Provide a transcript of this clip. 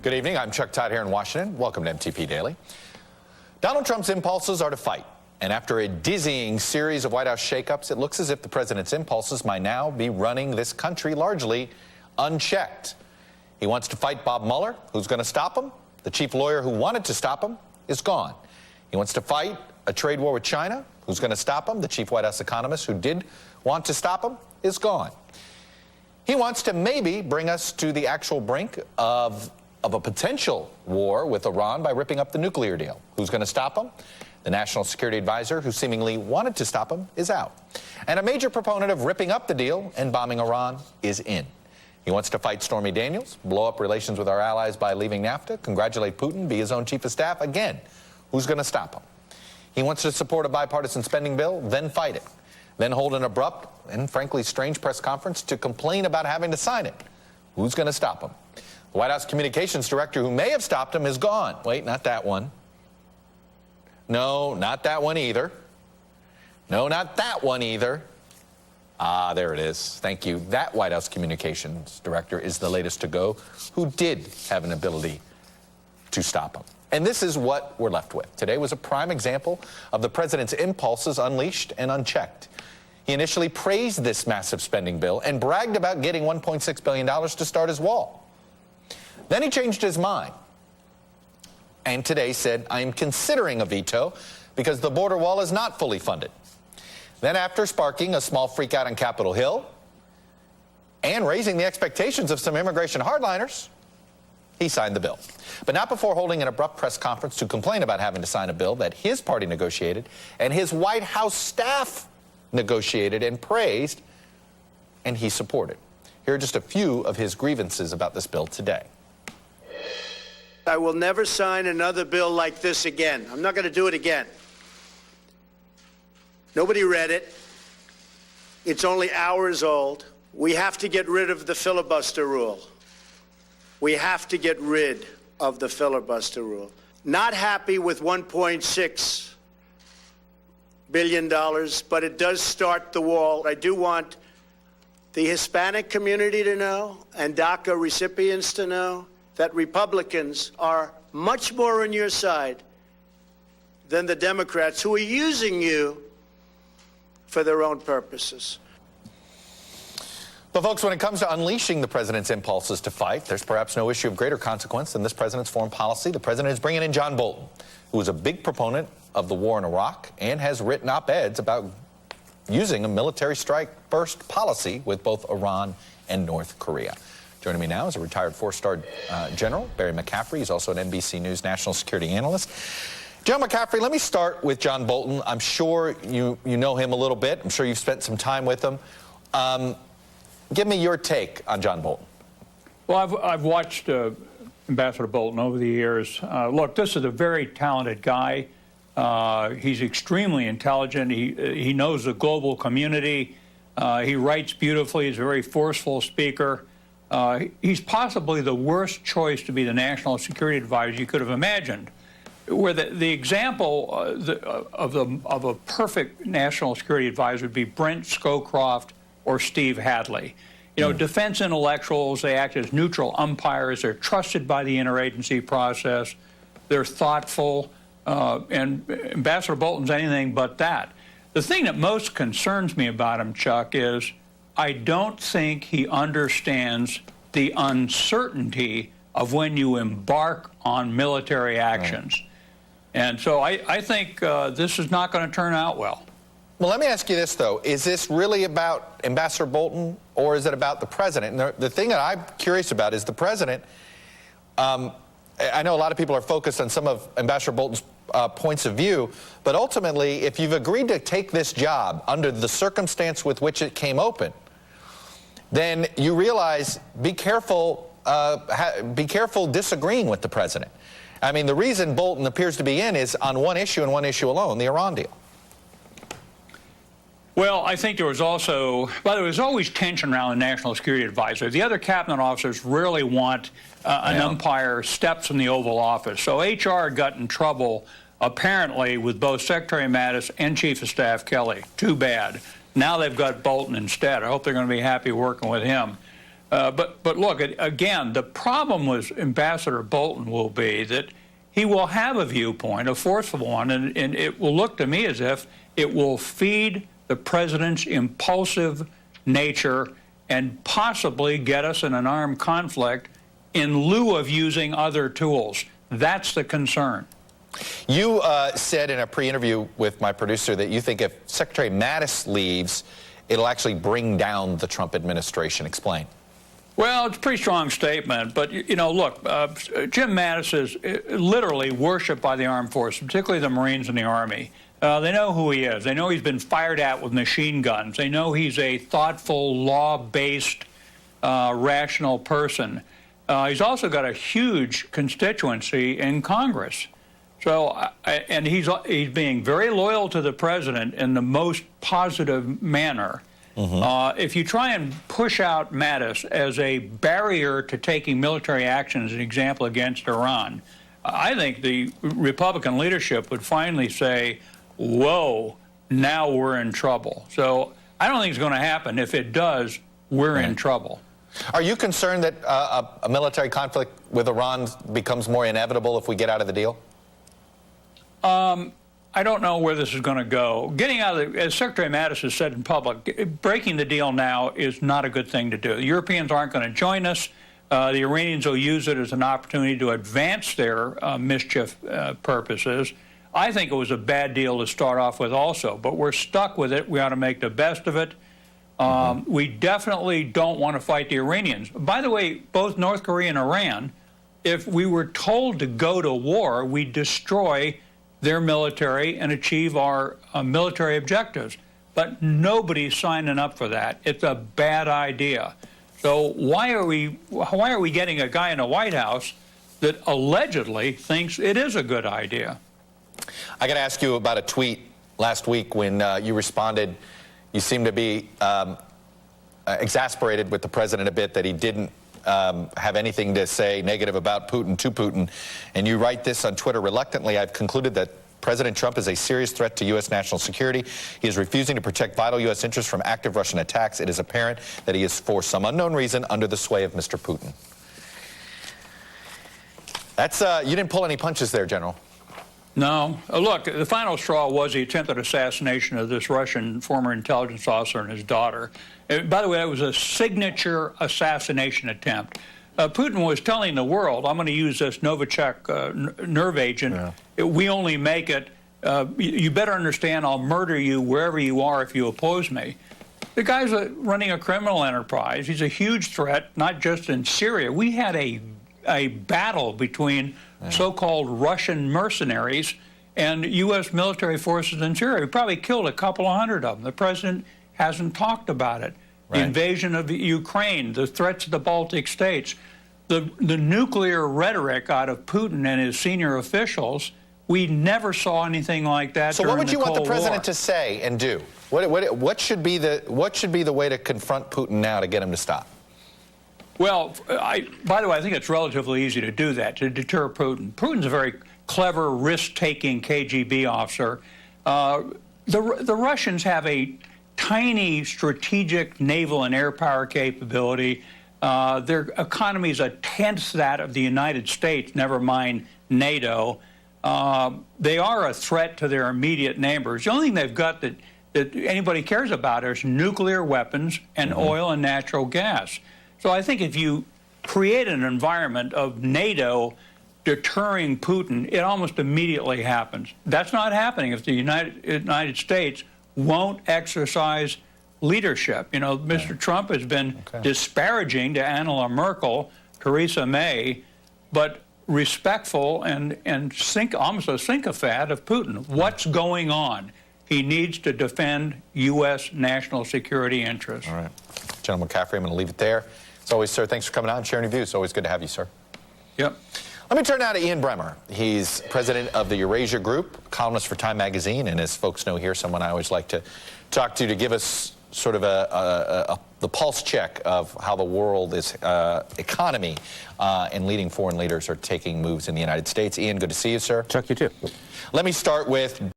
Good evening. I'm Chuck Todd here in Washington. Welcome to MTP Daily. Donald Trump's impulses are to fight. And after a dizzying series of White House shakeups, it looks as if the president's impulses might now be running this country largely unchecked. He wants to fight Bob Mueller. Who's going to stop him? The chief lawyer who wanted to stop him is gone. He wants to fight a trade war with China. Who's going to stop him? The chief White House economist who did want to stop him is gone. He wants to maybe bring us to the actual brink of a potential war with Iran by ripping up the nuclear deal. Who's going to stop him? The National Security Advisor, who seemingly wanted to stop him, is out. And a major proponent of ripping up the deal and bombing Iran is in. He wants to fight Stormy Daniels, blow up relations with our allies by leaving NAFTA, congratulate Putin, be his own chief of staff. Again, who's going to stop him? He wants to support a bipartisan spending bill, then fight it. Then hold an abrupt and frankly strange press conference to complain about having to sign it. Who's going to stop him? The White House communications director who may have stopped him is gone. Wait, not that one. No, not that one either. No, not that one either. Ah, there it is. Thank you. That White House communications director is the latest to go, who did have an ability to stop him. And this is what we're left with. Today was a prime example of the president's impulses unleashed and unchecked. He initially praised this massive spending bill and bragged about getting $1.6 billion to start his wall. Then he changed his mind and today said, I am considering a veto because the border wall is not fully funded. Then after sparking a small freakout on Capitol Hill and raising the expectations of some immigration hardliners, he signed the bill. But not before holding an abrupt press conference to complain about having to sign a bill that his party negotiated and his White House staff negotiated and praised, and he supported. Here are just a few of his grievances about this bill today. I will never sign another bill like this again. I'm not going to do it again. Nobody read it. It's only hours old. We have to get rid of the filibuster rule. We have to get rid of the filibuster rule. Not happy with $1.6 billion, but it does start the wall. I do want the Hispanic community to know and DACA recipients to know that Republicans are much more on your side than the Democrats who are using you for their own purposes. But folks, when it comes to unleashing the president's impulses to fight, there's perhaps no issue of greater consequence than this president's foreign policy. The president is bringing in John Bolton, who is a big proponent of the war in Iraq and has written op-eds about using a military strike first policy with both Iran and North Korea. Joining me now is a retired four-star general, Barry McCaffrey. He's also an NBC News national security analyst. General McCaffrey, let me start with John Bolton. I'm sure you know him a little bit. I'm sure you've spent some time with him. Give me your take on John Bolton. Well, I've watched Ambassador Bolton over the years. Look, this is a very talented guy. He's extremely intelligent. He knows the global community. He writes beautifully. He's a very forceful speaker. He's possibly the worst choice to be the national security advisor you could have imagined. Where the example of a perfect national security advisor would be Brent Scowcroft or Steve Hadley. You know, defense intellectuals, they act as neutral umpires. They're trusted by the interagency process. They're thoughtful. And Ambassador Bolton's anything but that. The thing that most concerns me about him, Chuck, is I don't think he understands the uncertainty of when you embark on military actions. Right. And so I think this is not going to turn out well. Well, let me ask you this, though. Is this really about Ambassador Bolton, or is it about the president? And the thing that I'm curious about is the president. I know a lot of people are focused on some of Ambassador Bolton's points of view, but ultimately, if you've agreed to take this job under the circumstance with which it came open, then you realize be careful disagreeing with the president. I mean, the reason Bolton appears to be in is on one issue and one issue alone, the Iran deal. Well, I think there was also, well, there was always tension around the national security advisor. The other cabinet officers rarely want an umpire steps from the Oval Office. So HR got in trouble, apparently, with both Secretary Mattis and Chief of Staff Kelly. Too bad. Now they've got Bolton instead. I hope they're going to be happy working with him. But look, again, the problem with Ambassador Bolton will be that he will have a viewpoint, a forceful one, and it will look to me as if it will feed the president's impulsive nature and possibly get us in an armed conflict in lieu of using other tools. That's the concern. You said in a pre-interview with my producer that you think if Secretary Mattis leaves, it'll actually bring down the Trump administration. Explain. Well, it's a pretty strong statement, but, you know, look, Jim Mattis is literally worshipped by the armed forces, particularly the Marines and the Army. They know who he is. They know he's been fired at with machine guns. They know he's a thoughtful, law-based, rational person. He's also got a huge constituency in Congress. So, and he's being very loyal to the president in the most positive manner. If you try and push out Mattis as a barrier to taking military action, as an example, against Iran, I think the Republican leadership would finally say, whoa, now we're in trouble. So I don't think it's going to happen. If it does, we're in trouble. Are you concerned that a military conflict with Iran becomes more inevitable if we get out of the deal? I don't know where this is going to go. Getting out of the, as Secretary Mattis has said in public, breaking the deal now is not a good thing to do. The Europeans aren't going to join us. The Iranians will use it as an opportunity to advance their mischief purposes. I think it was a bad deal to start off with also, but we're stuck with it. We ought to make the best of it. We definitely don't want to fight the Iranians. By the way, both North Korea and Iran, if we were told to go to war, we destroy their military and achieve our military objectives. But nobody's signing up for that. It's a bad idea. So why are we getting a guy in the White House that allegedly thinks it is a good idea? I got to ask you about a tweet last week when you responded. You seemed to be exasperated with the president a bit that he didn't have anything to say negative about Putin to Putin. And you write this on Twitter: reluctantly, I've concluded that President Trump is a serious threat to U.S. national security. He is refusing to protect vital U.S. interests from active Russian attacks. It is apparent that he is, for some unknown reason, under the sway of Mr. Putin. That's, you didn't pull any punches there, General. No. Look, the final straw was the attempted assassination of this Russian former intelligence officer and his daughter. By the way, that was a signature assassination attempt. Putin was telling the world, I'm going to use this Novichok nerve agent. Yeah. We only make it, you better understand, I'll murder you wherever you are if you oppose me. The guy's running a criminal enterprise. He's a huge threat, not just in Syria. We had a battle between so-called Russian mercenaries and U.S. military forces in Syria. We probably killed a couple of hundred of them. The president hasn't talked about it. Right. The invasion of Ukraine, the threats to the Baltic states, the nuclear rhetoric out of Putin and his senior officials, we never saw anything like that. So what would you want the president to say and do? What should be the way to confront Putin now to get him to stop? Well, by the way, I think it's relatively easy to do that, to deter Putin. Putin's a very clever, risk-taking KGB officer. The Russians have a tiny strategic naval and air power capability. Their economy is a tenth that of the United States, never mind NATO. They are a threat to their immediate neighbors. The only thing they've got that anybody cares about is nuclear weapons and oil and natural gas. So I think if you create an environment of NATO deterring Putin, it almost immediately happens. That's not happening if the United States won't exercise leadership. You know, Mr. Trump has been disparaging to Angela Merkel, Theresa May, but respectful and almost a sycophant of Putin. What's going on? He needs to defend U.S. national security interests. All right. General McCaffrey, I'm going to leave it there. As always, sir, thanks for coming out and sharing your views. It's always good to have you, sir. Yep. Let me turn now to Ian Bremmer. He's president of the Eurasia Group, columnist for Time Magazine, and as folks know here, someone I always like to talk to give us sort of the pulse check of how the world is economy and leading foreign leaders are taking moves in the United States. Ian, good to see you, sir. Chuck, you too. Let me start with